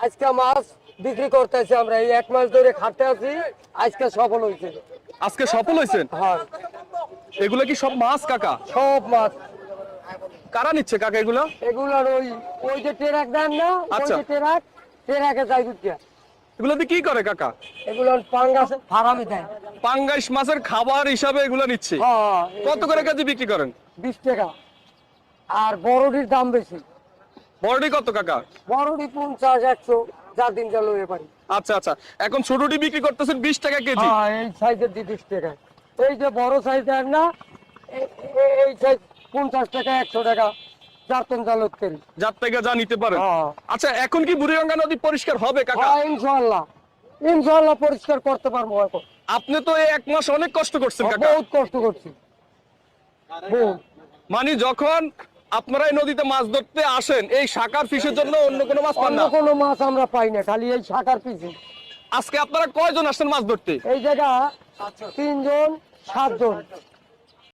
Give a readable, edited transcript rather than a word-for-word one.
আজকে মাছ বিক্রি করতেছি আমরা, এই 1 মাস ধরে খাটতে আছি, আজকে সফল হয়েছে। আজকে সফল হয়েছেন? হ্যাঁ, এগুলো কি সব মাছ কাকা? সব মাছ। কারা নিচ্ছে কাকা এগুলো? এগুলার ওই যে টেরাক দেন না, ওই আচ্ছা। যে টেরাকে যাই বুঝছে। এগুলো দিয়ে কি করে কাকা? এগুলো পাঙ্গাস ফারামে দেয়। পাঙ্গাস মাছের খাবার হিসাবে এগুলো নিচ্ছে। হ্যাঁ, কত করে কেজি বিক্রি করেন? 20 টাকা। আর বড়টির দাম বেশি। বড়ডি কত কাকা? বড়টি 50, 100, যা দিন যা লইয়ে পারি। আচ্ছা আচ্ছা, এখন ছোটটি বিক্রি করতেছেন 20 টাকা কেজি। হ্যাঁ, এই সাইজের 20 টাকা। এই যে বড় সাইজ দেন না, এই সাইজ 50 টাকা, 100 টাকা, 4 টন জাল করি। যার থেকে যা নিতে পারেন। হ্যাঁ। আচ্ছা, এখন কি বুড়িগঙ্গা নদী পরিষ্কার হবে কাকা? হ্যাঁ, ইনশাআল্লাহ ইনশাআল্লাহ পরিষ্কার করতে পারবো এখন। আপনি তো এই 1 মাস অনেক কষ্ট করছেন কাকা। বহুত কষ্ট করছি, বহুত। মানে যখন আপনারা এই নদীতে মাছ ধরতে আসেন, এই শাকার ফিশের জন্য অন্য কোনো মাছ পান অন্য না? কোনো মাছ আমরা পাই না, খালি এই শাকার পিসি। আজকে আপনারা কয়জন আসছেন মাছ ধরতে? এই জায়গা 3 জন, 7 জন।